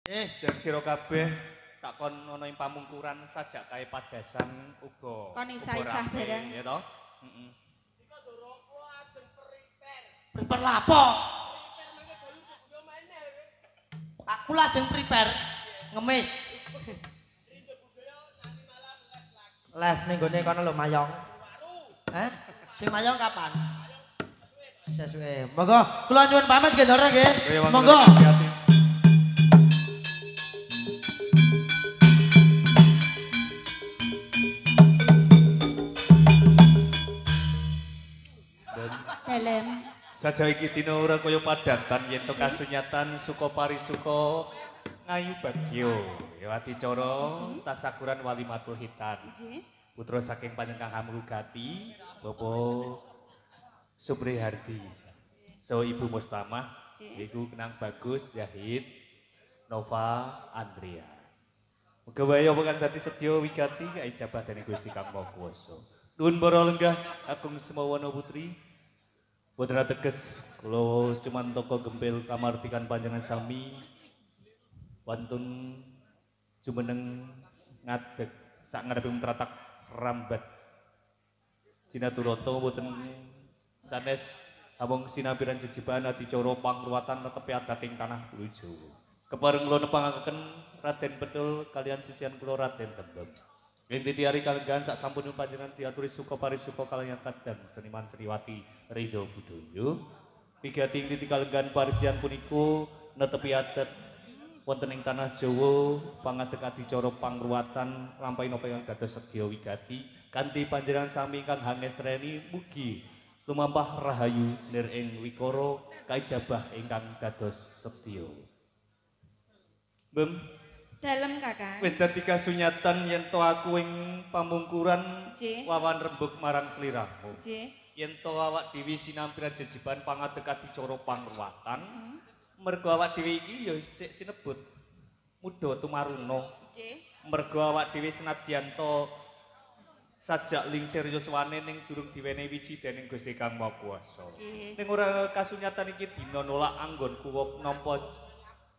Jeng sira kabeh takon ana ing pamungkuran sajak kae padasan uga. Kon isah-isah bareng. Ya toh? Heeh. Prepare lapo? Aku lajeng prepare ngemis. Live ning gone kono lho Mayong. Hah? Sing Mayong kapan? Sesuke. Monggo kula nyuwun pamit nggih Ndara nggih. Monggo. Dalem. Saja iki dina ora kaya padatan yen to kasunyatan suka parisuka ngayu bagyo. Ya adicara tasakuran walimatul hitan. Nggih. Putra saking panjenengan Hamrugati, Bapak Supri Hardi. So Ibu Mustamah, yaiku Kenang Bagus, Zahid, Nova, Andrea. Muga wae apa kang dadi sedya wigati kaijabah dening Gusti Kang Maha Kuwasa. Nuwun para lenggah Agung Semawana Putri. Putra teges kula cuman toko gempil kamartikan panjenengan sami wantun jumeneng ngadeg sak ngareping tratak rambat Cinaturata boten sanes amung sinampiran jejebahan adicara pangruwatan netepi adating tanah Pulo Jawa. Kepareng kula nepangaken Raden Bedul kalian sisian kula Raden Tembem. Ing titiari kalenggahan sak sampunipun panjenengan diaturi suka parisuka kaliyan kadang seniman Sriwati Ridho Budoyo. Wigati ing titi kalenggahan paridyan punika netepi adat wonten ing tanah Jawa pangadeg adicara pangruwatan lampahi napa ingkang dados sedya wigati kanthi panjenengan sami ingkang hangestreni mugi lumampah rahayu nir ing wikara kaijabah ingkang dados sedya. Bem Dalem Kakang. wis dadi kasunyatan yen to aku ing pamungkuran Nggih. wawan rembug marang sliramu. Nggih. Yen to awak dhewe sinampiran jejeban pangadeg adicara pangruwatan, mergo awak dhewe iki ya sik sinebut muda tumaruna. Nggih. Mergo awak dhewe senadyan to sajak lingsir yuswane ning durung diwenehi wiji dening Gusti Kang Maha Kuwasa. Nggih. Ning ora kasunyatan iki dina nolak anggonku nampa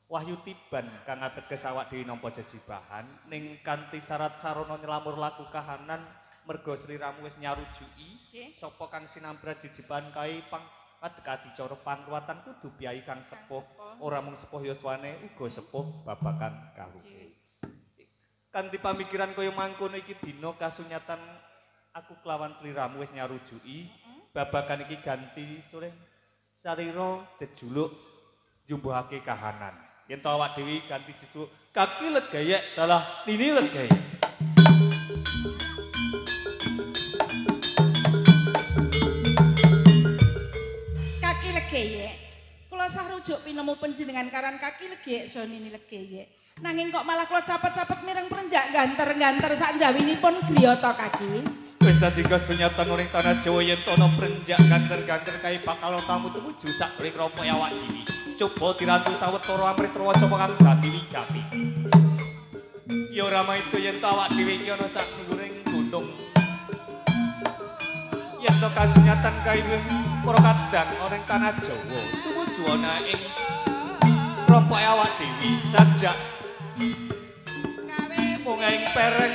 wahyu tiban kang ateges awak dhewe nampa jejibahan ning kanthi syarat sarana nylamur laku kahanan mergo sliramu wis nyarujuki sapa kang sinampiran jejibahan kae pangadeg adicara pangruwatan kudu piyai kang sepuh ora mung sepuh yuswane uga sepuh babakan kaluke. Kanthi pamikiran kaya mangkono iki dina kasunyatan aku kelawan sliramu wis nyarujuki babakan iki ganti sore sarira jejuluk jumbuhake kahanan. Yen to awak dhewe ganti jejuluk kaki legayek dalah nini legayek. Kaki legeyek. Kula sah rujuk pinemu panjenengan karan kaki legeyek so nini legeyek. Nanging kok malah kula capet-capet mireng perenjak ganter-ganter sak njawinipun griyata kaki. Wis dadi kasunyatan ning tanah Jawa yen to ana prenjak ganter-ganter kae bakal tamu tumuju sak ring rompok awak dhewe. Coba dirantu sawetara amrih trawaca kang dadi wigati. Ya ora maido yen to awak dhewe iki ana sak dhuwuring gunung. Yen to kasunyatan kae para kadang ora ing tanah Jawa tumuju ana ing rompok awak dhewe sajak munging pereng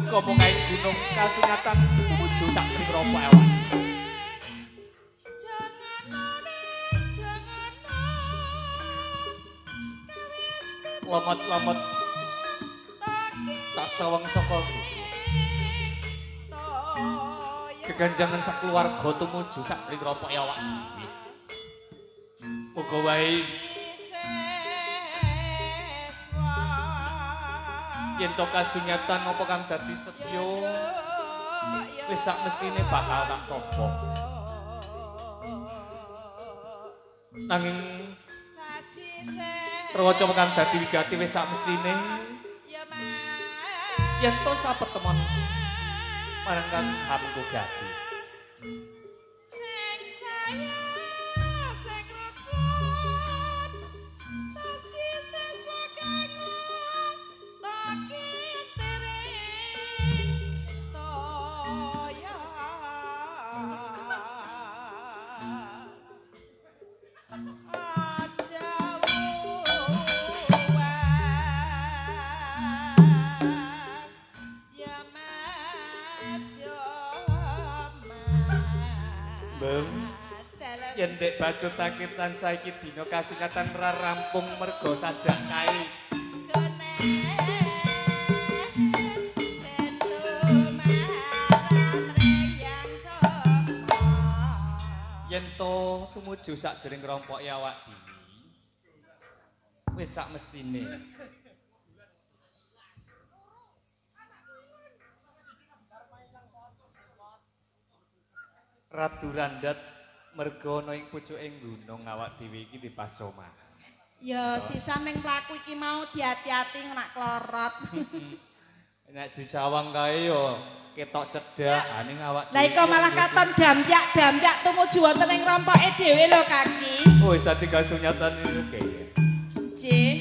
uga munging gunung kasunyatan tumuju sak ring rompok awak. Lamot-lamot tak sawang saka keganjangan sak keluarga tumuju sak ring rompok awak dhewe. Muga wae yen to kasunyatan apa kang dadi sedya wis sak mestine bakal tak tampa. Nanging trawaca kang dadi wigati wis sak mestine yen to sapetemon marang kang Hamrugati. tembem. Yen ndek baju takitan saiki dina kasunyatan ra rampung mergo sajak kae. Yen to tumuju sakjroning ngrompoki awak dhewe. Wis sak mestine. Ratu Randat mergo ana ing pucuking gunung awak dhewe iki dipasoma. Ya sisa ning pelaku iki mau diati-ati ngenak klorot. Nek disawang kae yo ketok cedhak ning awak dhewe. Lah iku malah katon damjak tumuju wonten ing rompoke dhewe lho Kaki. Oh, wis dadi kasunyatan iki kaya. Nggih.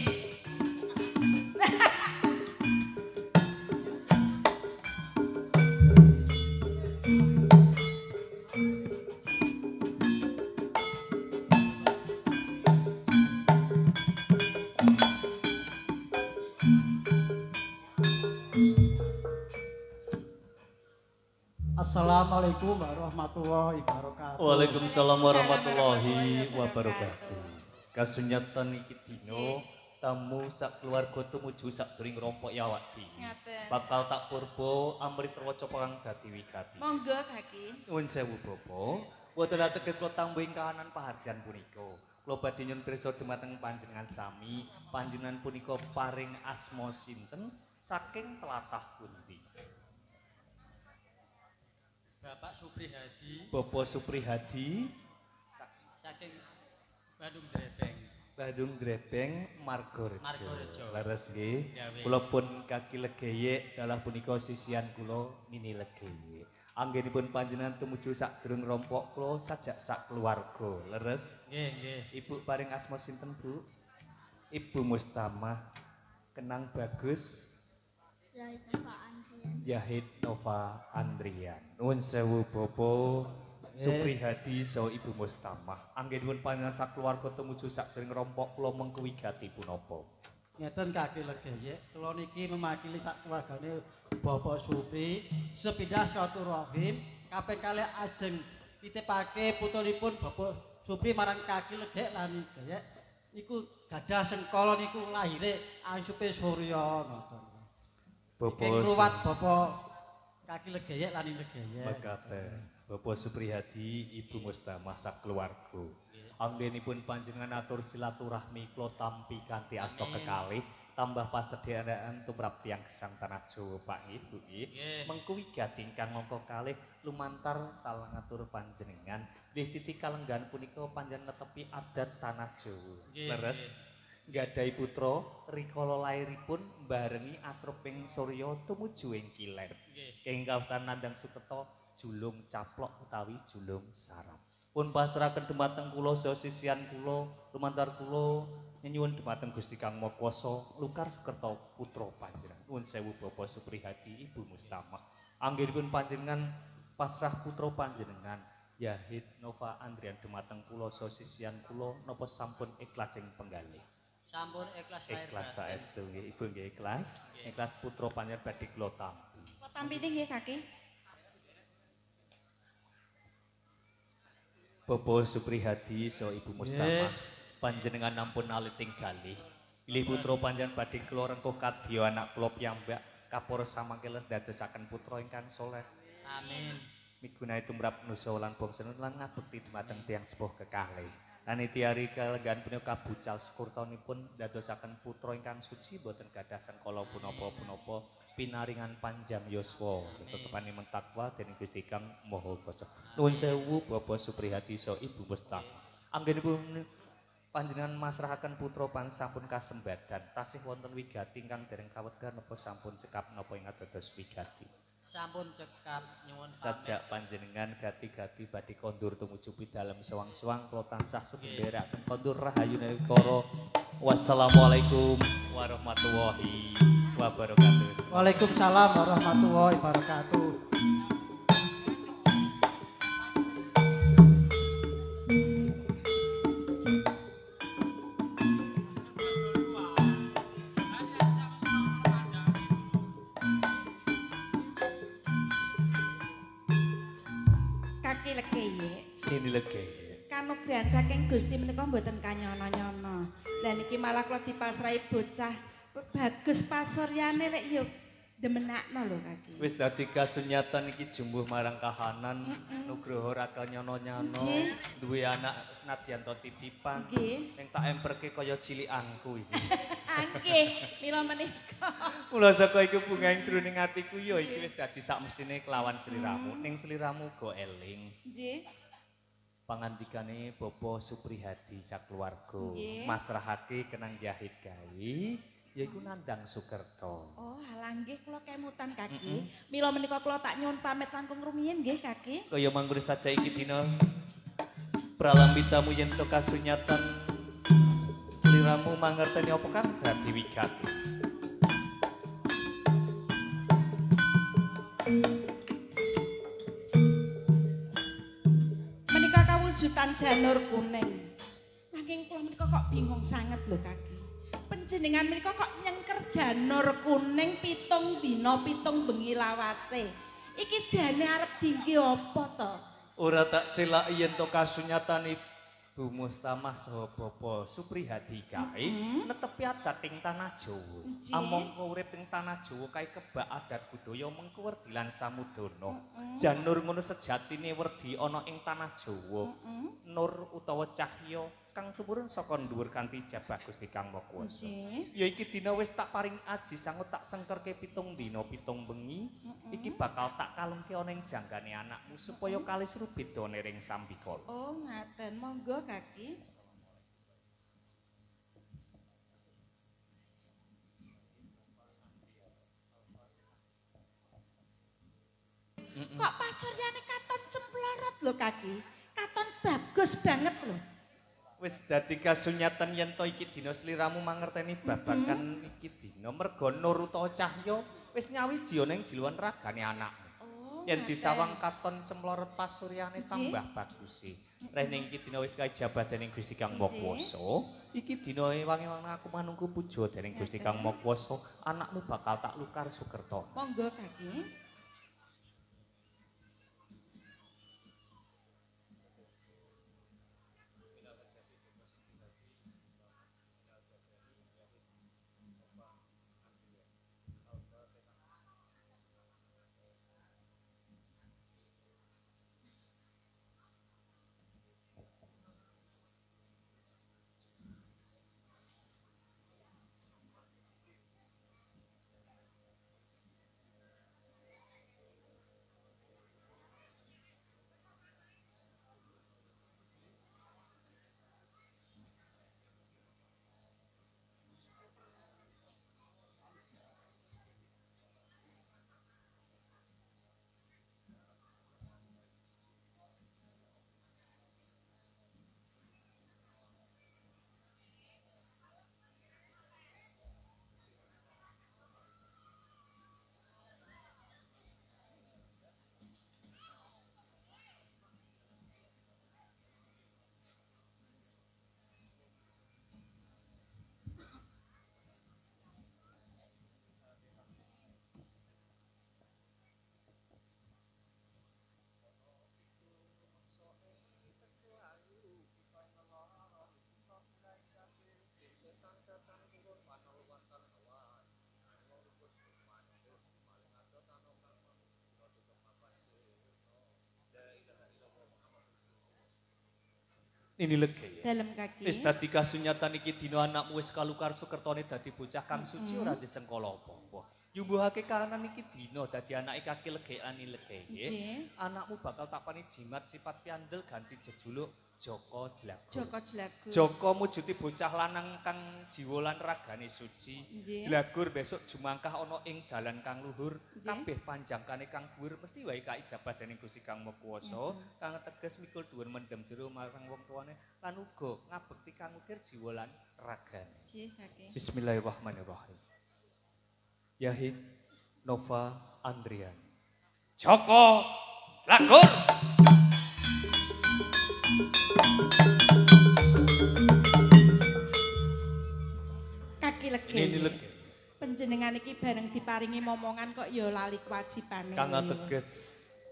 Assalamualaikum warahmatullahi wabarakatuh. Waalaikumsalam warahmatullahi wabarakatuh. Kasunyatan iki dina tamu sak keluarga tumuju sakjroning ngrompoki awak dhewe. Ngaten. Bakal tak purba amrit rewaca perang dadi wigati. Monggo Kaki. Nuwun sewu Bapak. Boten ateges kula tambuhing kahanan paharjan punika. Kula badhe nyuwun pirsa dumateng panjenengan sami, panjenengan punika paring asma sinten saking tlatah pundi? Bapak Supri Hadi Bapak Supri Hadi saking Bandung Drebeng. Bandung Drebeng Margorejo. Margorejo. Leres nggih. Ya, weh. Kula pun kaki legeye dalah punika sisian kula mini legeye. Anggenipun panjenengan tumuju sakjroning rompok kula sajak sak keluarga. Leres. Nggih, nggih. Ibu paring asma sinten, Bu? Ibu Mustamah. Kenang bagus. Yahid Nova Andrian. Nuwun sewu Bapak Supri Hadi so Ibu Mustamah. Anggenipun panjenengan sakeluarga tumuju sakjroning rompok kula mengku wigati punapa? Ngeten Kaki Legeye, kula niki memakili sak keluargane Bapak Supri sepindah silaturahim kaping kalih ajeng titipake putunipun Bapak Supri marang Kaki Legeye lan Legeye niku gadah sengkala niku lahire Ansupe Surya ngoten. Iki ruwat Bapak Kaki Legeye lan Legeye. Mekaten Bapak Supri Hadi Ibu Mustamah sakeluarga. Anggenipun panjenengan atur silaturahmi kula tampi kanthi asta kekalih tambah pasedheaan tumrap tiyang gesang tanah Jawa Pak nggih Bu nggih. Mengku wigati ingkang mangka kalih lumantar talangatur panjenengan nggih titik kalenggan punika panjenengan netepi adat tanah Jawa. Leres. Nggadahi putra rikala lairipun barengi asruping Surya tumuju ing kilen. Ing kawasan Nandang Sukerta julung caplok utawi julung sarap. Pun pasrahaken dumateng kula saha sisihan kula lumantar kula nyuwun dumateng Gusti Kang Maha Kuwasa Lukar Sukerta putra panjenengan. Nuwun sewu Bapak Supri Hadi Ibu Mustamah. Anggenipun panjenengan pasrah putra panjenengan Yahid Nova Andrian dumateng kula saha sisihan kula napa sampun ikhlas ing penggalih? Sampun ikhlas lahir Ikhlas batin. saestu nggih Ibu nggih ikhlas. Ikhlas putra panjenengan badhe kula tampi. Tampine nggih Kaki. Bapak Supri Hadi so Ibu Mustamah panjenengan ampun aliting galih bilih putra panjenengan badhe kula rengkuh kadya anak kula piyambak kapara samangke dadosaken putra ingkang saleh. Amin. Migunahe tumrap nusa lan bangsa lan ngabekti dumateng tiyang sepuh kekalih. Lan itiari kalenggan punika kabucal sekurtanipun dadosaken putra ingkang suci boten gadah sengkala punapa-punapa pinaringan panjang yuswa tetepanipun takwa dening Gusti Kang Maha Kuwasa. Nuwun sewu Bapak Supri Hadi so Ibu Mustamah. Anggenipun panjenengan masrahaken putra pan sampun kasembadan tasih wonten wigati ingkang dereng kawedhar napa sampun cekap napa ing dados wigati. Sampun cekap nyuwun Sajak panjenengan gati-gati badhe kondur tumuju pidalem sewang-sewang kula tansah sumendheraken kondur rahayu negara. Wassalamualaikum warahmatullahi wabarakatuh. Waalaikumsalam warahmatullahi wabarakatuh. Kaki Legeye. Ini legi. Kanugrahan saking Gusti menika mboten kanyono-nyono. Lah niki malah kula dipasrahi bocah bagus pasuryane lek yo demenakno lho Kaki. Wis dadi kasunyatan iki jumbuh marang kahanan Nugroho Raka nyono-nyono duwe anak senadyan to titipan Nggih. ning tak emperke kaya cilikangku iki. Nggih, mila menika. Mula saka iku bungahing jroning atiku ya iki wis dadi sakmestine kelawan sliramu. Ning sliramu go eling Nggih. pangandikane Bapak Suprihadi sakluwarga Nggih. masrahake kenang jahit gawe yaiku Nandang Sukerto. Oh, halah nggih kula kemutan Kaki. Mila menika kula tak nyuwun pamit langkung rumiyin nggih Kaki. Kaya mangkono saja iki dina pralambitamu yen to kasunyatan sliramu mangerteni apa kang dadi wigati. Menika kawujudan janur kuning. Nanging kula menika kok bingung sanget lho Kaki. Panjenengan menika kok nyengker janur kuning 7 dina 7 bengi lawase. Iki jane arep dingge apa to? Ora tak selaki yen to kasunyatan Bu Mustamah saha Bapak Suprihadi kae netepi adat ing tanah Jawa. Nggih. Amangka urip ing tanah Jawa kae kebak adat budaya mengko werdi lan samudana. Janur ngono sejatine werdi ana ing tanah Jawa. Nur utawa cahya kang tumurun saka dhuwur kanthi jabah Gusti Kang Maha Kuwasa. Nggih. Ya iki dina wis tak paring aji sangut tak sengkerke 7 dina 7 bengi. Iki bakal tak kalungke ana ing janggane anakmu supaya kalis rubedane ring sambikala. Oh, ngaten. Monggo Kaki. Kok pasuryane katon cemplorot lho Kaki. Katon bagus banget lho. Wis dadi kasunyatan yen to iki dina sliramu mangerteni babagan iki dina merga nur utawa cahya wis nyawiji ana ing jiluan ragane anakmu. Oh, Yen ngaten. disawang katon cemplorot pasuryane Nggih. tambah bagusi. Reh ning iki dina wis kajabah dening Gusti Kang Maha Kuwasa. Iki dina wangi-wangi aku manungku puja dening Gusti Kang Maha Kuwasa, anakmu bakal tak lukar Sukerto. Monggo Kaki. Ini legi ya. Dalem Kaki. Wis dadi kasunyatan iki dina anakmu wis kalukar Sukertone dadi bocah kang suci ora disengkala apa-apa. Nyumbuhake kahanan iki dina dadi anake kaki legekan legeye. Nggih. Anakmu bakal tak pani jimat sifat piandel ganti jejuluk Joko Jlago. Joko Jlago. Joko mujuti bocah lanang kang jiwa lan ragane suci. Nggih. Jlagur besok jumangkah ana ing dalan kang luhur, Nggih. kabeh panjangkane kang dhuwur mesti wae kaijabah dening Gusti Kang Maha Kuwasa, kang teges mikul dhuwur mendem jero marang wong tuane lan uga ngabekti kang ukir jiwa lan ragane. Nggih Kaki. Bismillahirrahmanirrahim. Yahid Nova Andrian. Joko Jlagur. Kaki legi. Ini legi. Panjenengan iki bareng diparingi momongan kok ya lali kewajibane. Kang teges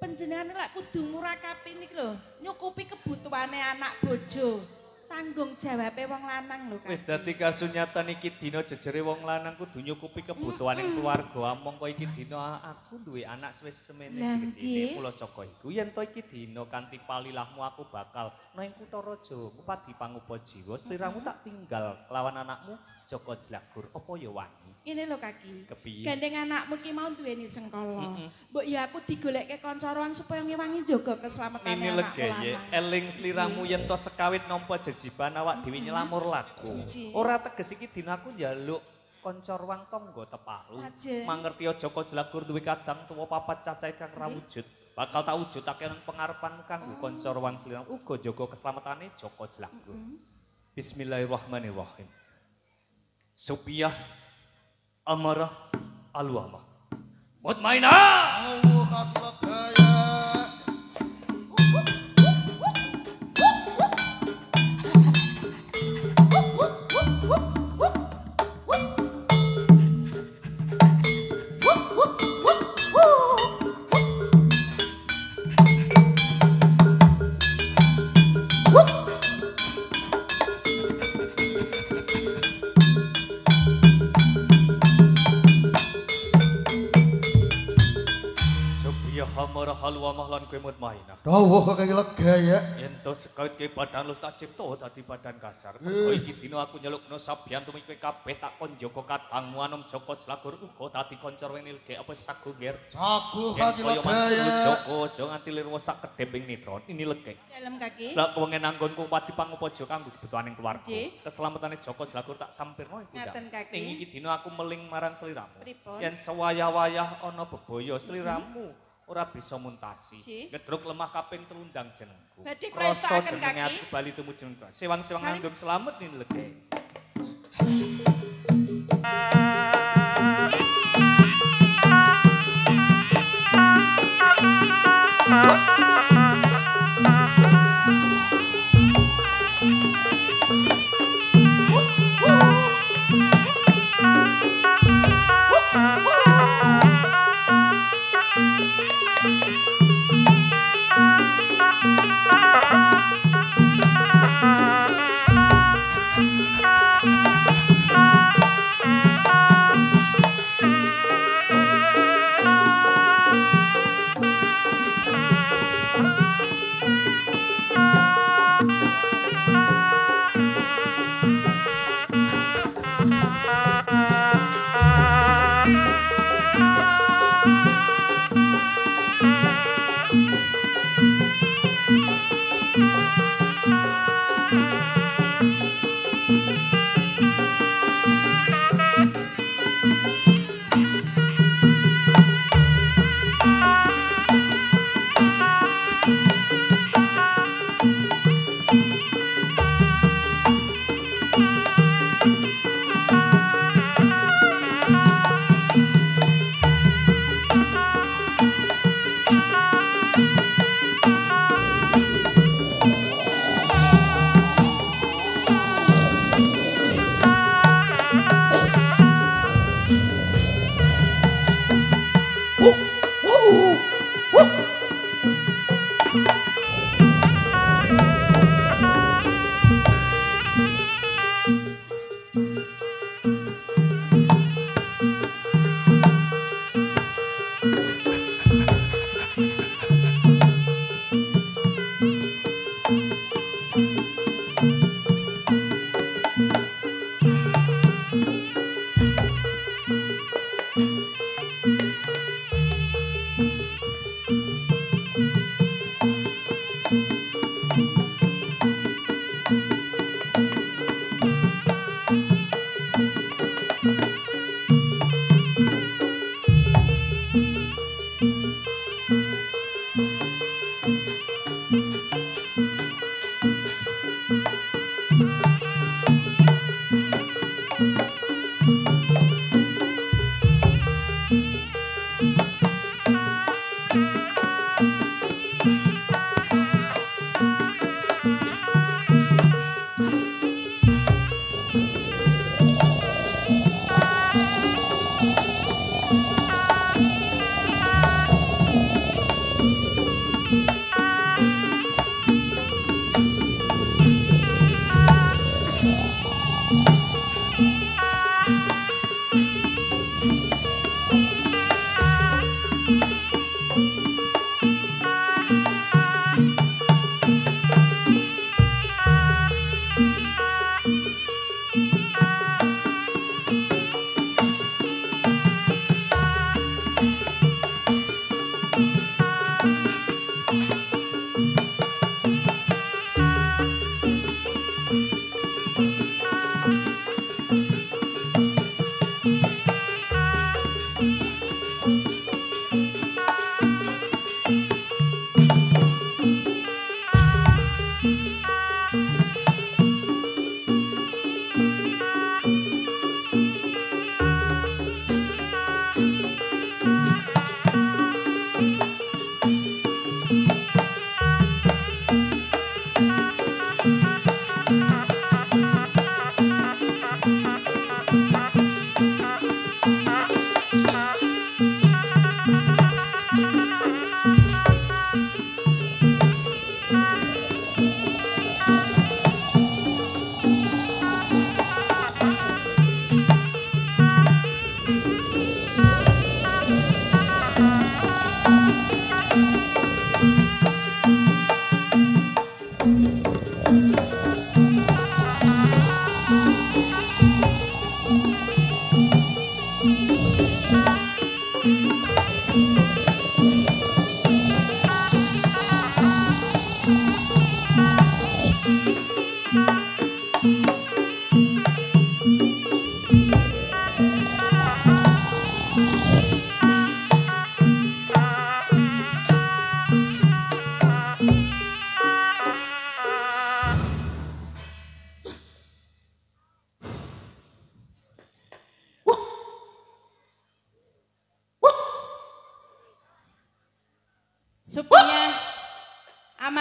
Panjenengan lek kudu murakapi niki lho, nyukupi kebutuhane anak bojo. Tanggung jawabe wong lanang lho, Kaki. Wis dadi kasunyatan iki dina jejere wong lanang kudu nyukupi kebutuhaning keluarga. Mongko iki dina aku duwe anak wis semene Lah, gedene. nggih. Mula saka iku yen to iki dina kanthi palilahmu aku bakal nang kutha raja ngupadi pangupa jiwa. Sliramu tak tinggal lawan anakmu Joko Jlagur. Apa ya wani? Ini lho Kaki. Kepiye? Gandeng anakmu ki mau duweni sengkala. Mbok ya aku digolekke kanca roang supaya ngewangi jaga keselamatane Ini anakku legeye, lanang. eling sliramu yen to sekawit nampa jejiban awak dhewe nyelamur laku. Ji. Ora teges iki dina aku njaluk kanca ruang tangga tepalu. Ajeng. Mangerti Joko Jlagur duwe kadang tuwa papat cacahe kang rawujud. Bakal tak wujudake nang pangarepan kanggo kanca ruang sliramu uga jaga keselamatane Joko Jlagur. Bismillahirrahmanirrahim. Supiyah Amarah Alwamah. Mutmainah. Allah kaki legaya. Amarah Alwamah lan kowe mutmainah. Dawuh kaki legaya. Ento sekawit ke badan lu tak cipta dadi badan kasar. Mergo iki dina aku nyelukno sabiyan tumi kowe kabeh tak kon jaga kadangmu anom Joko Jlagur uga dadi kanca wenil ge apa sagu nger. Sagu Yen kaki kaya mantu legaya. Joko aja nganti lirwa sak kedheping nitron ini legek. Dalem Kaki. Lah kewengen anggonku pati pangupaja kanggo kebutuhaning keluarga. Nggih. Keselamatane Joko Jlagur tak sampirno iku. Ngaten, Kaki. Ning iki dina aku meling marang sliramu. Pripun? Yen sewayah-wayah ana bebaya sliramu ora bisa muntasi. Ji. Ngedruk lemah kaping telundang jenengku. Badhe Krasa prestakaken, jenenge Kaki. aku bali tumuju sewang-sewang Salim. ngandung selamat ning legek.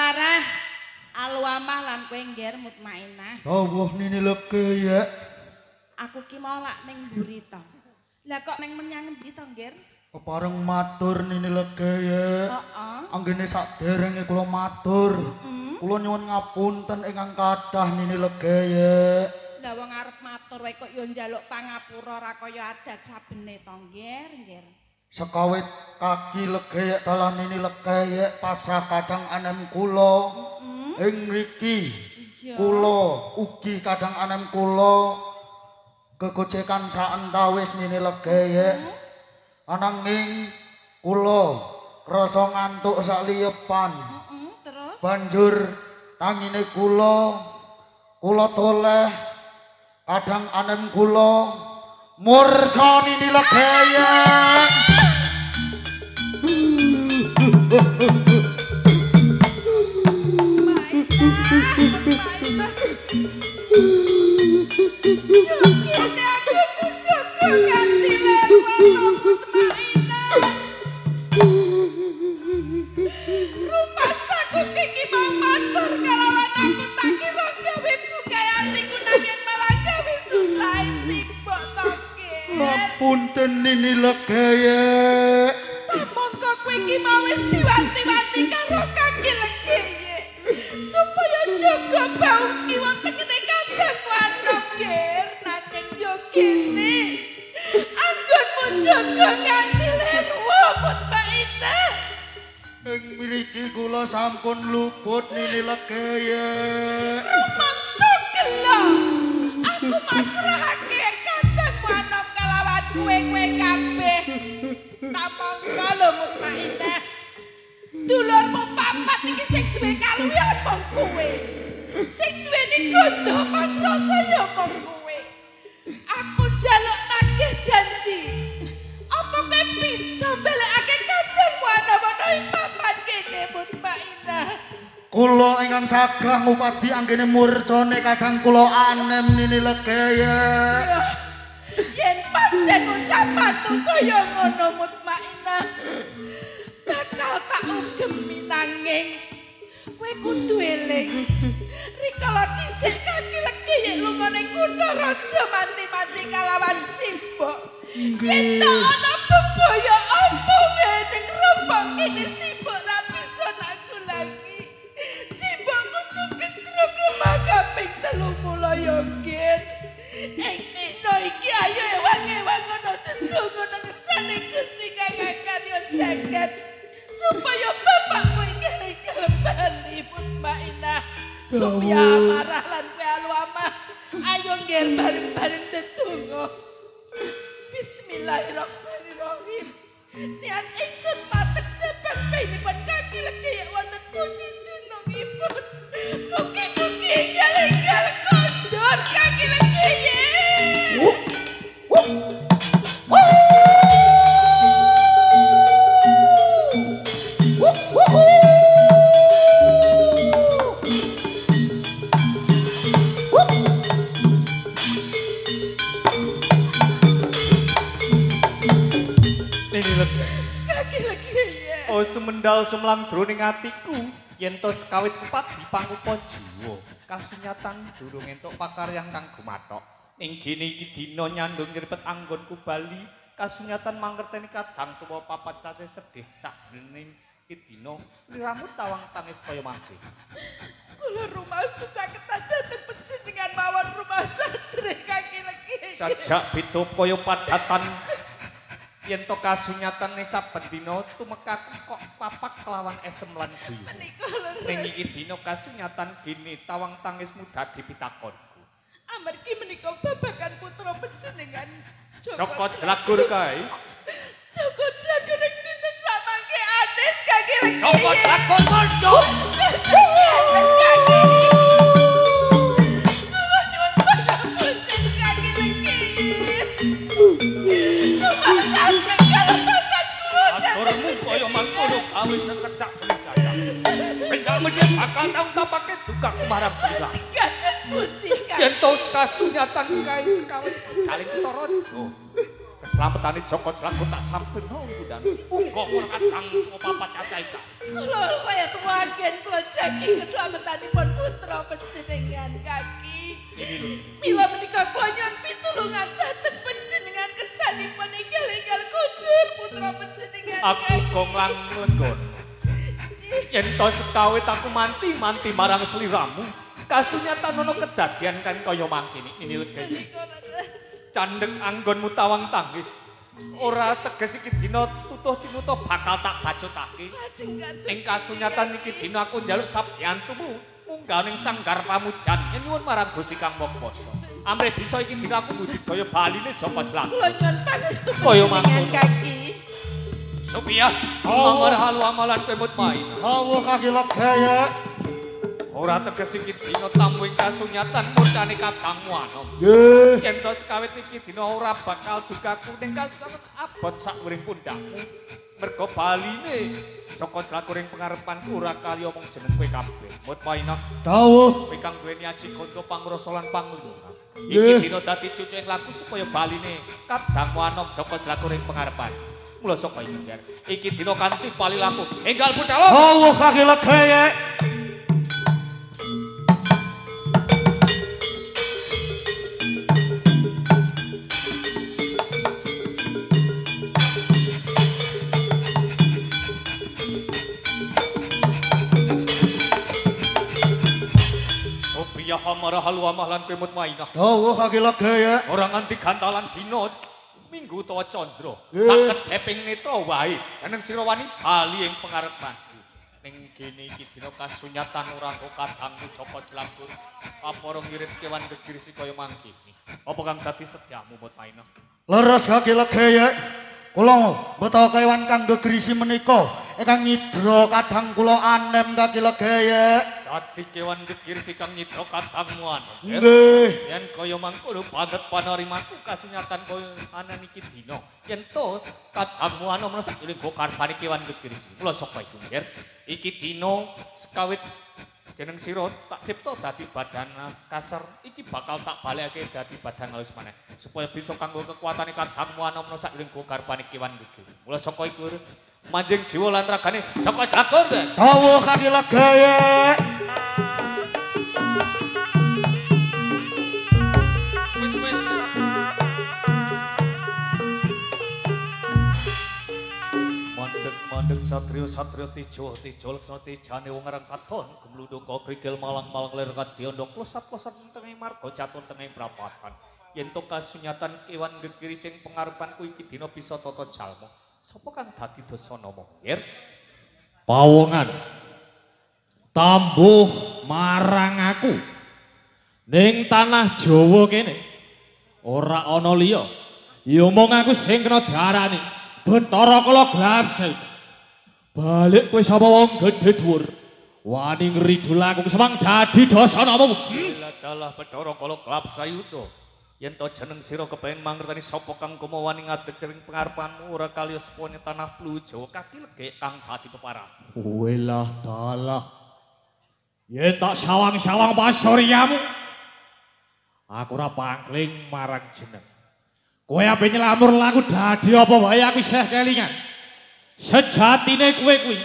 amarah alwamah lan kowe ngger mutmainah. Dawuh nini legaya. Aku ki mau lak ning mburi to. Lah kok ning menyang endi to, Ngger? Kepareng matur nini legaya. Heeh. Anggene saderenge kula matur. Kula nyuwun ngapunten ingkang kathah nini legaya. Lah wong arep matur wae kok yo njaluk pangapura ora kaya adat sabene to, Ngger, Ngger. Sekawit kaki legaya dalan nini legaya pasrah kadang anem kula. Ing mriki Iya. kula ugi kadang anem kula kegocekan saentawis nini legaya. Ananging kula krasa ngantuk sak liyepan. Terus Banjur tangine kula toleh kadang anem kula murca nini legaya. Punten nini legaya. monggo kowe iki mau wis diwanti-wanti karo kaki legeye supaya jaga bau ki wonten kene kandang wanom yer nanging yo kene anggonmu jaga nganti lerwo mutmainah. Ing mriki kula sampun luput nini legaya. Rumangsa gelo aku masrahake kandang wanom kalawan kowe-kowe kabeh. Tamangka lho mutmainah. Dulurmu papat iki sing duwe kaluwihan mung kowe. Sing duweni gondo pangrasa ya mung kowe. Aku njaluk nagih janji. Apa kowe bisa mbelekake kandang wana-wana ing papan kene mutmainah? Kula ingkang sagah ngupadi anggene murcane kadang kula anem nini legaya. Yen pancen ucapanmu kaya ngono mutmainah, bakal tak ugemi nanging kowe kudu eling. Rikala dhisik kaki legeye lunga ning kutha raja mati-mati kalawan simbok. Yen tak ana bebaya apa wae ning rombong kene simbok ra bisa nanggulangi. Simbok kudu gedruk lemah kaping 30 ya nggih. Ing dina iki ayo ewang-ewang ngono tetunggu nang ngersane Gusti Kang karya jagat supaya bapakmu iki kelebani mutmainah supaya amarah lan kowe alwamah ayo ngger bareng-bareng tetunggu. Bismillahirrahmanirrahim. Niat ingsun matek jebak penipun kaki legaya wonten pundi dunungipun. Mugi-mugi enggal-enggal kondur kaki legaya. Nini legaya. Kaki legaya. Oh semendal sumlang droning atiku yen to sekawit kepat dipangupa jiwa kasunyatan durung entuk pakaryang kang gumathok ing gene iki dina nyandung ngripet anggonku bali kasunyatan mangerteni kadang tuwa papat cace sedih sakbening iki dina sliramu tawang tangis kaya mangke. Kula rumah secaketan dateng panjenengan mawon rumah sajrih kaki legaya. Sajak beda kaya padatan yen to kasunyatane saben dina tumekaku kok papak kelawan esem lan guyu. Menika leres. Ning iki dina kasunyatan gene tawang tangismu dadi pitakonku. Amargi menika babagan putra panjenengan Joko Jlagur kae. Joko Jlagur ing dinten samangke anes kaki legaya. Joko Jlagur mondo. Aturmu kaya mangkono awi sesek penikah. Bisa menjadi bakal tau tapake tukang marang bila. Ciganes putih kan. Yen to kasunyatan kae sekawit kalih Taraja. keselamatan Joko Jlago tak sampeno dan uga kadang papa cacai ka. Kula kaya kewagen kula jagi keselamatanipun putra panjenengan kaki. Mila menika kula nyuwun pitulungan dhateng panjenengan kersanipun enggal-enggal kondur putra panjenengan. Aku gonglang nglegon. Yen to sekawit aku manti marang sliramu. Kasunyatan ono kedadian kan kaya mangkene ini legene. Candeng anggonmu tawang tangis. Ora teges iki dina tutuh tinutuh bakal tak bacotake. Ing kasunyatan iki dina aku njaluk sabyantumu munggah ning sanggar pamujan yen nyuwun marang Gusti Kang Mangkasa. Amre bisa iki dina aku budidaya baline Joko Jlago. Kula nyuwun pangestu Kaya panjenengan mangkono. kaki. Supaya manggar halu amalan kowe mutmain. Hawa kaki legaya. Ora teges iki dina tamu ing kasunyatan murcane Kadangmu anom. Nggih. Yen to sekawit iki dina ora bakal dugaku ning kasunyatan abot sakuring pundakmu. Mergo baline Joko Jlago ring pengarepanku ora kali omong jeneng kowe kabeh. Mutmainah Dawuh. kowe kang duweni aji ganda pangrasa lan panglungan. Nggih. Iki dina dadi cucuking laku supaya baline Kadangmu anom Joko Jlago ring pengarepan. Mula saka iki dina kanthi pali laku. Enggal budhal. Hawa kaki legaya. Sopiya hamara halu amalan kowe mutmainah. Dawuh kaki legaya. Ora nganti gantalan dina minggu utawa candra. Nggih. Saged deping netra wae jeneng sira wani bali ing pengarepanku. Ning kene iki dina kasunyatan ora kok Kadangmu Joko Jlago. Papara ngirit kewan gegirisi kaya mangkene. Apa kang dadi setyamu mutmainah? Leres kaki legaya. Kula beto kewan kang gegrisi menika ingkang nyidra kadang kula anem kaki legaya. Dadi kewan gegirisi kang nyidra Kadangmu anom. Nggih. Yen kaya mangkono banget panarimaku kasunyatan kaya anan iki dina. Yen to Kadangmu anom sak ning garbane kewan gegirisi. Mula saka iku nggih. Iki dina sekawit jeneng sira tak cipta dadi badan kasar iki bakal tak balekake dadi badan halus maneh supaya bisa kanggo kekuatane Kadangmu anom sak ning garbane kewan gegirisi. Mula saka iku manjing jiwa lan ragane Joko Jlago. Dawuh kaki legaya. Mandeg satrio tijo leksana tejane wong aran katon gemludungka krikil malang-malang lir kadiondo klosat-klosat tenging marga catur tenging prapatan. Yen to kasunyatan kewan gegiri sing pengarepanku iki dina bisa tata jalma. Sapa kang dadi dasanama? Nggih. Pawongan tambuh marang aku ning tanah Jawa kene ora ana liya ya mung aku sing kena diarani Bathara Kala Glapsai. Balik kowe sapa wong gedhe dhuwur wani ngridul aku semang dadi dasanamamu. Dalah Bathara Kala Glapsai uto. Yen to jeneng sira kepengin mangerteni sapa kang komo wani ngadeg ing pengarepanmu ora kaliya sepone tanah Plujo kaki legek kang dadi peparan. Welah dalah. Yen tak sawang-sawang pasuryamu. Aku ora pangling marang jeneng. Kowe ape nylamur laku dadi apa wae aku isih kelingan. Sejatine kowe kuwi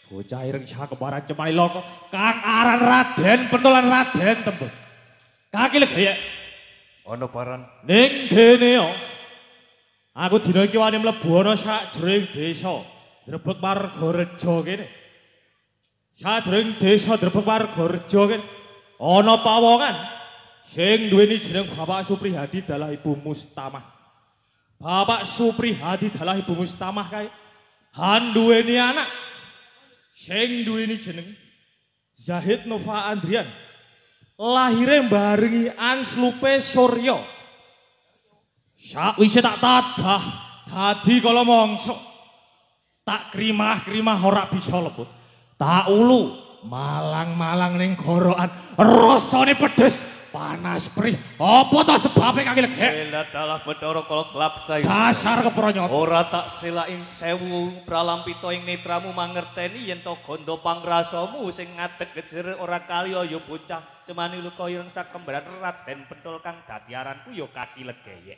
bocah ireng sakebaran cemani loko kang aran Raden Pentolan Raden Tembung. Kaki legek Ana paran ning kene yo. Aku dina iki wani mlebu ana sakjroning desa Drebeg Margareja kene. Sajroning desa Drebeg Margareja kene ana pawongan sing duweni jeneng Bapak Suprihadi dalah Ibu Mustamah. Bapak Suprihadi dalah Ibu Mustamah kae han duweni anak sing duweni jeneng Zahid Nova Andrian. Lahire barengi Anslupe Surya. Sakwise tak tadah dadi kala mangsa tak krimah-krimah ora bisa lebut. Tak ulu malang-malang ning gorokan rasane pedes panas Mas Pri, apa to sebabe Kaki Legek? Bela dalah Bathara Kala Glapsai. Dasar kepronyot. Ora tak selain sewu pralampita ing netramu mangerteni yen to gondo pangrasamu sing ngadeg gejer ora kaliya ya bocah cemani luka ireng sakembaran Raden Pentul kang dadi aranku ya Kaki Legeyek.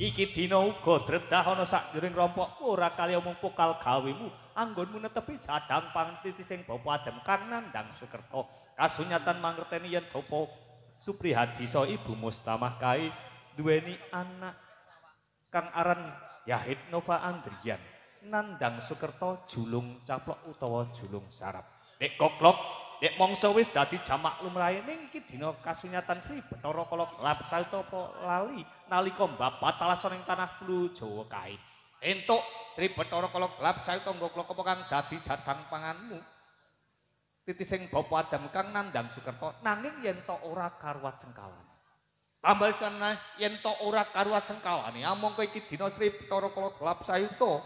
Iki dina uga dredah ana sakjroning rompokmu ora kaliya mung pokal gawemu anggonmu netepi jadang pangtiti sing bapa adem kang nandang Sukerta. Kasunyatan mangerteni yen Bapa Supri Hadisa Ibu Mustamah Kai duweni anak kang aran Yahid Nova Andrian nandang Sukerta julung caplok utawa julung sarap. Nek goklok, nek mangsa wis dadi jamak lumrahe ning iki dina kasunyatan Sri Bathara Kala Glapsai apa lali nalika mbabatalasana ing tanah Plu Jawa kae. Entuk Sri Bathara Kala Glapsai goklok apa kang dadi jadang panganmu. Titi sing bapa Adam kang nandang Sukerta nanging yen to ora karuwat sengkalan. Tambal sana yen to ora karuwat sengkalane amangka iki dina Sri Bathara Kala Glapsai to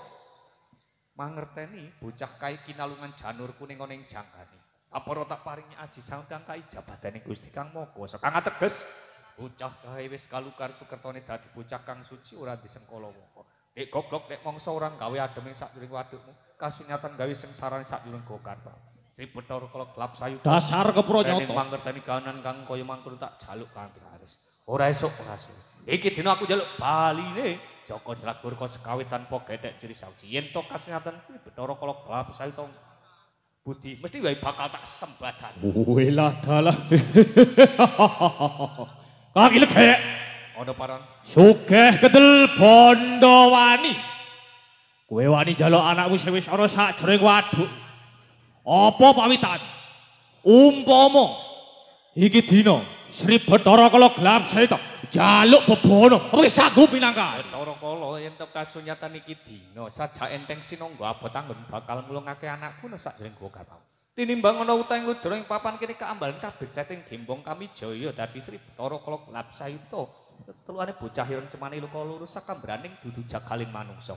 mangerteni bocah kae kinalungan janur kuning ana ing jangkane. Apara tak paringi aji sangkang kae jabatane Gusti Kang Maha Kuwasa kang ateges bocah kae wis kalukar Sukertane dadi bocah kang suci ora disengkala waka. Nek goblok nek mangsa ora gawe adem ing sakjroning wadukmu kasunyatan gawe sengsarane sakjroning Gokarta. Sri Bathara Kala Glapsai Dasar kepronyot. mangerteni kahanan kang kaya mangkono tak jaluk kanthi aris. Ora esuk ora suwe. Iki dina aku njaluk baline Jaka Jlagur kok sekawe tanpa gethek ciri sauci. Yen to kasunyatan Sri Bathara Kala Glapsai to budi mesti wae bakal tak sembadan. Welah dalah. Kaki Legek. Ana paran. Sugih kedel bondo wani. Kowe wani njaluk anakmu sing wis ana sakjroning waduk. Apa pawitan? Umpama iki dina Sri Bathara Kala Glapsai to jaluk bebono, apa sanggup pinangka? Bathara Kala yen to kasunyatan iki dina sajak enteng sinangga abot anggon bakal ngulungake anakku nek sakjroning Gokarta. Tinimbang ana utang ludra ing papan kene kaambalan kabeh setting gembong kami jaya dadi Sri Bathara Kala Glapsai to. Telukane bocah ireng cemani luka lurus sakambraning dudu jagalin manungsa.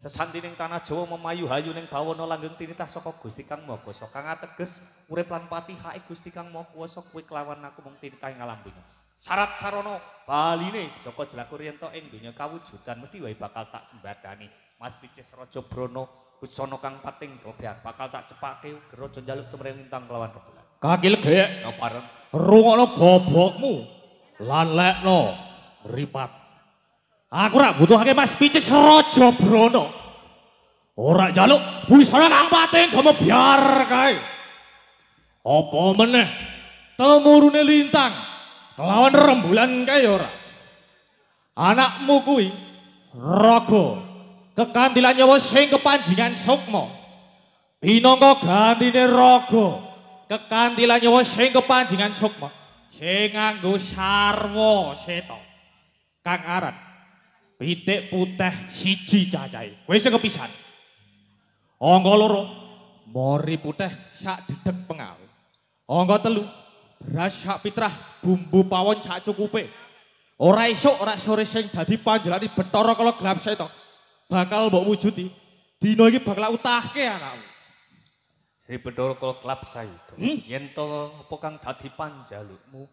Sesantining tanah Jawa memayu hayu ning bawana langgeng tinitah saka Gusti Kang Maha Kuwasa kang ateges urip lan patihake Gusti Kang Maha Kuwasa kuwi kelawan aku mung tinitah ing alam donya. Syarat sarana baline Jaka Jlagur yen to ing donya kawujudan mesti wae bakal tak sembadani. Mas Picis Raja Brana busana kang pating dobyan bakal tak cepake geraja njaluk tumreng lintang kelawan rebulan. Kaki Legek, No pareng. rungokno bobokmu lan lekno mripat. Aku ora butuhake Mas Picis Raja Brana. Ora njaluk busana kang pating gemebyar kae. Apa meneh temurune lintang kelawan rembulan kae ora. Anakmu kuwi raga kekantilan nyawa sing kepanjingan sukma. Pinangka gantine raga kekantilan nyawa sing kepanjingan sukma sing nganggo sarwa seta. Kang aran pitik putih siji cacahe. Kowe sing kepisan. Angka loro mori putih sak dedeg pengawe. Angka telu beras sak pitrah bumbu pawon sak cukupe. Ora esuk ora sore sing dadi panjelani Bathara Kala Glapsai to. Bakal mbok wujudi. Dina iki bakal utahke anakmu. Sri Bathara Kala Glapsai to. Yen to apa kang dadi panjalukmu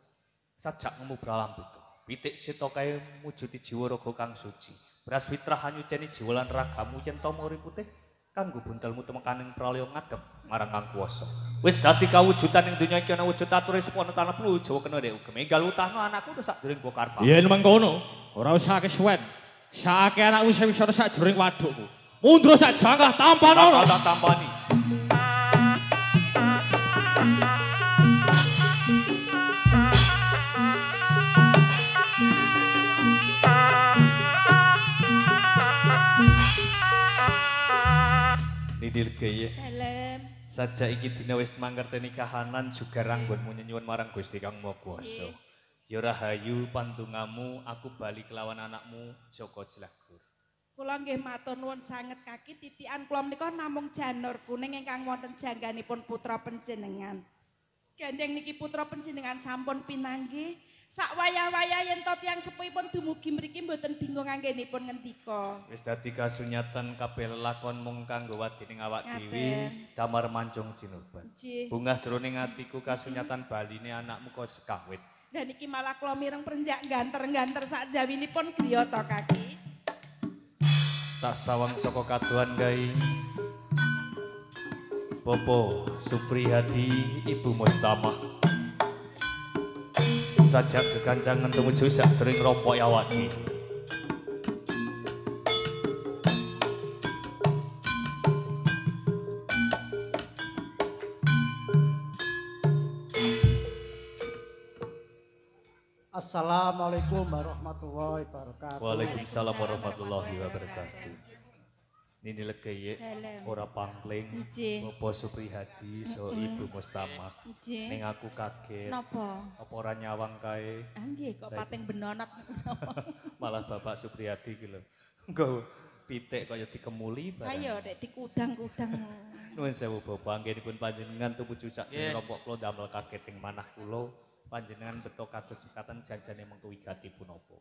sajak ngemu pralampita. Pitik sita kae mujudi jiwa raga kang suci. Beras fitrah anyuceni jiwa lan ragamu yen to mori putih kanggo buntelmu temekaning pralaya ngadhep marang Kang Kuwasa. Wis dadi kawujudan ing donya iki ana wujud ature sepono tanah Plu Jawa kena nek uga menggal utahno anakku sak jroning Gokarta. Yen mengkono ora usah kesuwen. Sake anakmu sing wis ana sak jroning wadukmu. Mundura sak jangkah tampanono. Tak tampani. Nidir gaya. Dalem. Saja iki dina wis mangerteni kahanan juga ranggonmu nyuwun marang Gusti Kang Maha Kuwasa. Ya rahayu pandungamu aku bali kelawan anakmu Jaka Jlagur. Kula nggih matur nuwun sanget Kaki titikan kula menika namung janur kuning ingkang wonten jangganipun putra panjenengan. Gandeng niki putra panjenengan sampun pinanggih. Sak wayah-wayah yen to tiyang sepuhipun dumugi mriki mboten bingung anggenipun ngendika. Wis dadi kasunyatan kabeh lelakon mung kanggo wadining awak Ngaten. dhewe damar manjung jinuban. Nggih. Bungah jroning atiku kasunyatan baline anakmu kok sekawit. Dan iki malah kula mireng prenjak ganter-ganter sak jawinipun griya to Kaki. Tak sawang saka kaduan Gai. Bopo Supriyadi Ibu Mustamah. Sajak kekancangan tumuju sak sering rompok awakni. Assalamualaikum warahmatullahi wabarakatuh. Waalaikumsalam warahmatullahi wabarakatuh. Nini legeye Dalem. ora pangling Nggih. Bapak Supriyadi so Ibu Mustamah. Nggih. Ning aku kaget. Napa? Apa ora nyawang kae? Ah nggih kok pating benonot. Malah Bapak Supriyadi ki lho. Engko pitik kaya dikemuli barang. Ayo dek dikudang-kudang. Nuwun sewu Bapak, anggenipun panjenengan tumuju sak rompok kula damel kaget ing manah kula. Panjenengan beto kados sekatan janjane mengko wigati punapa.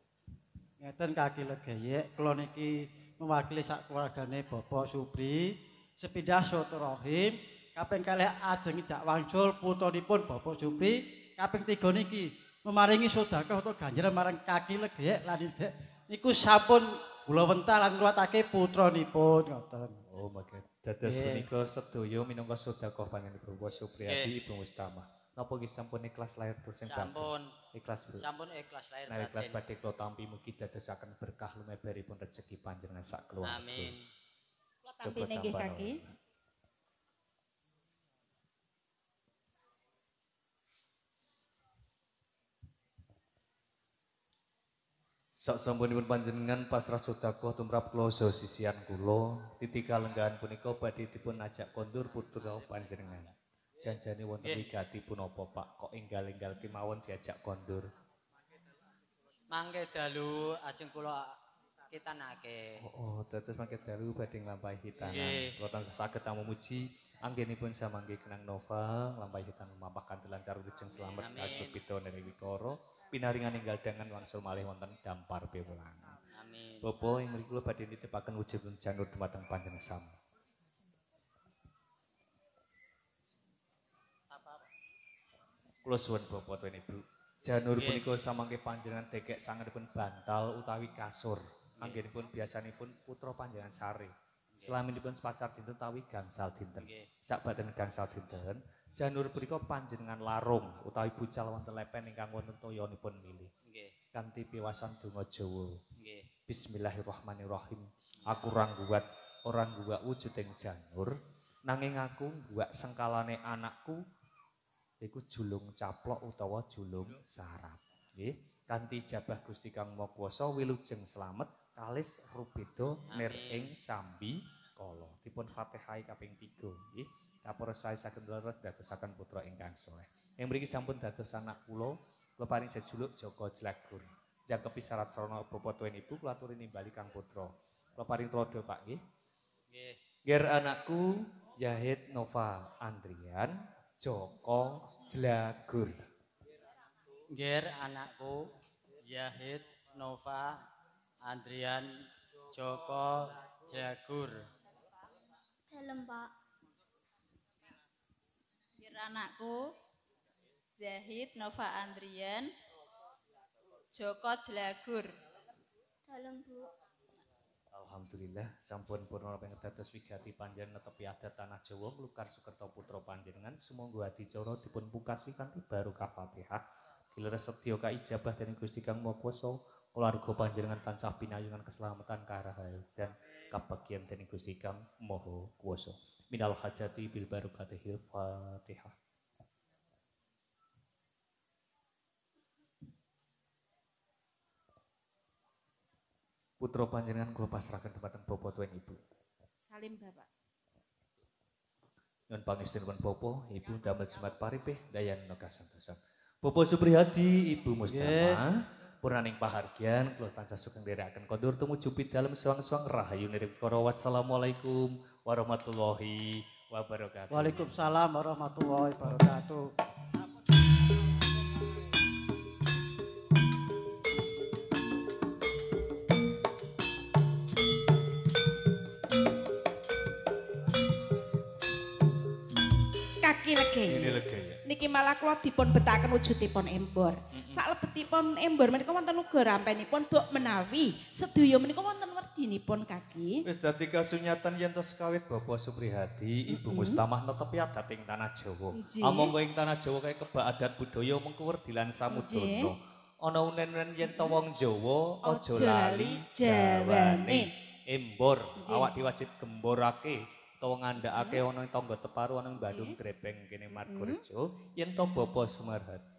Ngeten Kaki Legeye, kula niki mewakili sak keluargane Bapak Supri, sepindah silaturahim kaping kalih ajeng jak wangsul putranipun Bapak Supri, kaping 3 niki memaringi sedekah utawa ganjaran marang Kaki Legeye lan Dek niku sampun kula wentah lan ngruwatake putranipun ngoten. Oh, mangke dados punika sedaya minangka sedekah panjenengan Bapak Supriyadi Ibu Mustamah. Napa nggih sampun ikhlas lahir terus sing Sampun. ikhlas Bro. Sampun ikhlas lahir Nah, ikhlas batin. badhe kula tampi mugi dadosaken berkah lumebaripun rejeki panjenengan sak keluarga. Amin. Kula tampi nggih Kaki. Sak sampunipun panjenengan pasrah sedekah tumrap kula saha sisian kula, titika lenggahan punika badhe dipun ajak kondur putra panjenengan. Janjane wonten wigati punapa Pak, kok enggal-enggal kemawon diajak kondur. Mangke dalu ajeng kula kitanake. Oh, dados mangke dalu badhe nglampahi hitangan. Nggih. Kula tansah saged memuji anggenipun samangke kenang nova nglampahi hitangan mampah kanthi lancar lujeng slamet Amin. kados pito neri wikara pinaringan enggal dangan wangsul malih wonten dampar pewelangan. Amin. Bapak ing mriku kula badhe nitipaken wujud janur dumateng panjenengan sami. Kula suwun Bapak tuwin Ibu. Janur punika samangke panjenengan dekek sangenipun bantal utawi kasur. Anggenipun biasanipun putra panjenengan sare. Selaminipun sepacar dinten utawi gangsal dinten. Sakbaten gangsal dinten, janur punika panjenengan larung utawi bucal wonten lepen ingkang wonten toyanipun milih. Nggih. Kanthi piwasan donga Jawa. Nggih. Bismillahirrahmanirrahim. Aku ora ngguwak wujuding janur, nanging aku ngguwak sengkalane anakku iku julung caplok utawa julung sarap. Nggih, kanthi jabah Gusti Kang Maha Kuwasa wilujeng slamet kalis rubeda nir ing sambi kala. Dipun Fatihah kaping 3 nggih. Kapara sae saged leres dadosaken putra ingkang saleh. Ing mriki sampun dados anak kula paring jejuluk Joko Jlagur. Jangkepi syarat sarana Bapak tuwin Ibu kula aturi nimbali Kang Putra. Kula paring tulodo Pak nggih. Nggih. Ger anakku Yahid Nova Andrian Joko Jlagur. Nggih anakku Yahid Nova Andrian Joko Jagur. Dalem, Pak. Nggih anakku Zahid Nova Andrian Joko Jlagur. Dalem, Bu. Alhamdulillah sampun purna ping dados wigati panjenengan netepi adat tanah Jawa nglukar Sukerta putra panjenengan sumangga adicara dipun pungkasi kanthi barokah Fatihah. Gilir sedya kaijabah dening Gusti Kang Maha Kuwasa keluarga panjenengan tansah pinayungan keselamatan karaharjan kabagyan dening Gusti Kang Maha Kuwasa. Minal hajati bil barokatihil Fatihah. Putra panjenengan kula pasrahaken dhumateng Bapak tuwin Ibu. Salim Bapak. Nyuwun pangestunipun Bapak, Ibu damel jimat paripih dayanna kasantosan. Bapak Supriyadi, Ibu Mustamah, purnaning pahargyan kula tansah sugeng nderekaken kondur tumuju pidalem suwang-suwang rahayu nirikara. Wassalamualaikum warahmatullahi wabarakatuh. Waalaikumsalam warahmatullahi wabarakatuh. Kaki legeye. Ini lega ya. niki malah kula dipun betaken wujudipun embor. Salebetipun embor menika wonten uga rampenipun bok menawi sedaya menika wonten werdinipun kaki. Wis dadi kasunyatan yen to sekawit Bapak Suprihadi, Ibu Mustamah netepi adat ing tanah Jawa. Amangka ing tanah Jawa kaya kebak adat budaya mengko werdilan samudana. Ana unen-unen yen to wong Jawa aja lali jawane. Embor awak diwajib gemborake utawa ngandhakake ana ing tangga teparu ana ing Bandung Drepeng kene Margorejo yen to Bapak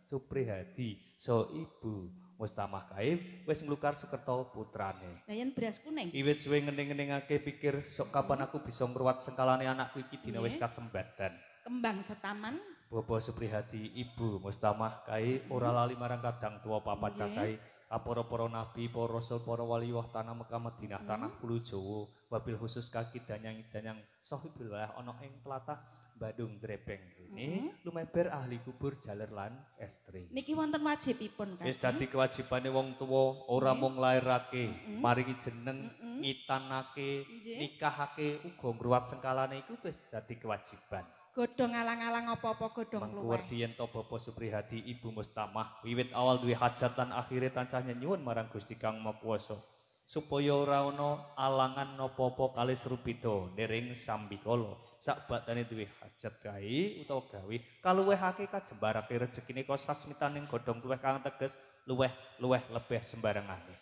Suprihadi so Ibu Mustamah Kaib wis nglukar Sukerto putrane. Lah yen beras kuning. Iwit suwe ngening-ngeningake pikir sok kapan aku bisa ngruwat sengkalane anakku iki dina wis kasembatan. Kembang setaman. Bapak Suprihadi Ibu Mustamah Kaib ora lali marang kadang tua papat cacahe para nabi, para rasul, para wali wah tanah Mekah Madinah, tanah Pulau Jawa, wabil khusus kaki danyang sahibul wilayah ana ing tlatah Bandung Drepeng ini lumeber ahli kubur jaler lan estri. Niki wonten wajibipun kan. Wis dadi kewajibane wong tuwa ora mung nglairake, maringi jeneng, ngitanake, nikahake uga ngruwat sengkalane iku wis dadi kewajiban. Godhong alang-alang apa-apa godhong luweh. Mengkuwerti yen to Bapak Suprihadi Ibu Mustamah wiwit awal duwe hajat lan akhire tansah nyuwun marang Gusti Kang Maha Kuwasa supaya ora ana alangan napa-apa kalih Srupita nering sambikala sakbatane duwe hajat kae utawa gawe kaluwehake kajembarake rezekine ka sasmitaning godhong luweh kang teges luweh lebih sembarangane.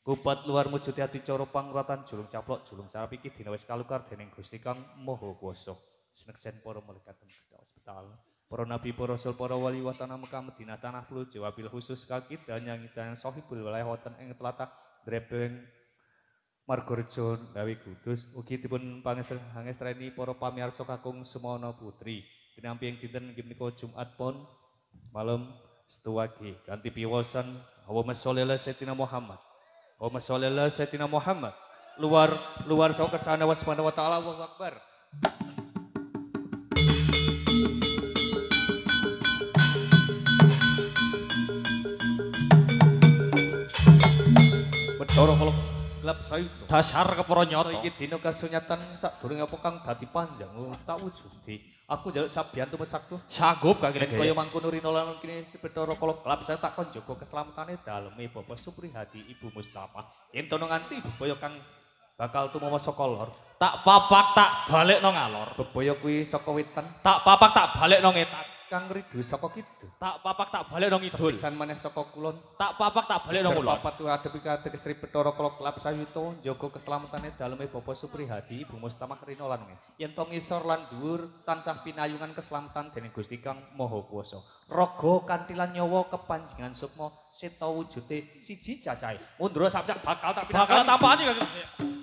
Kupat luar mujudi ati cara pangruwatan julung caplok julung sarap iki dina wis kalukar dening Gusti Kang Maha Kuwasa. Seneksen para malaikat dan hospital, para nabi, para rasul, para wali wa tanah Mekah Madinah tanah Pulau Jawa bil khusus kaki danyang sahibul wilayah wonten ing tlatah Drepeng Margorejo Dawi Kudus ugi dipun pangestreni para pamirsa kakung semono putri pinampi ing dinten inggih menika Jumat pon malam setuwagi ganti piwosan Allahumma sholli ala sayyidina Muhammad Allahumma sholli ala sayyidina Muhammad luar saka kesana wa ta'ala Allahu akbar. Betara kalau gelap sayuto Dasar kepara nyata. iki dina kasunyatan sadurunge apa kang dadi panjang tak wujudi. Aku njaluk sabiyantu mesaktu. Sanggup kaki lagi. Kaya mangkono rino lan kene Betara kalau gelap saya tak kon jaga keselamatan daleme Bapak Suprihadi Ibu Mustamah. Yen tono nganti bebaya kang bakal tumawa saka lor. Tak papak tak balekno ngalor. Bebaya kuwi saka wetan. Tak papak tak balekno ngetan. Kang ridu saka kidul. Tak papak tak balekno ngidul. Sepisan maneh saka kulon. Tak papak tak balekno Jejer kulon. papat tu adepi kadek Sri Betara Kala Kelap Sayuto njaga keselamatan daleme Bapak Suprihadi Ibu Mustamah Rina lan yen to ngisor lan dhuwur tansah pinayungan keselamatan dening Gusti Kang Maha Kuwasa. Raga kanthi lan nyawa kepanjingan sukma seta wujude siji cacahe. Mundura sabjak bakal tak pinakani. Bakal tapani kaki.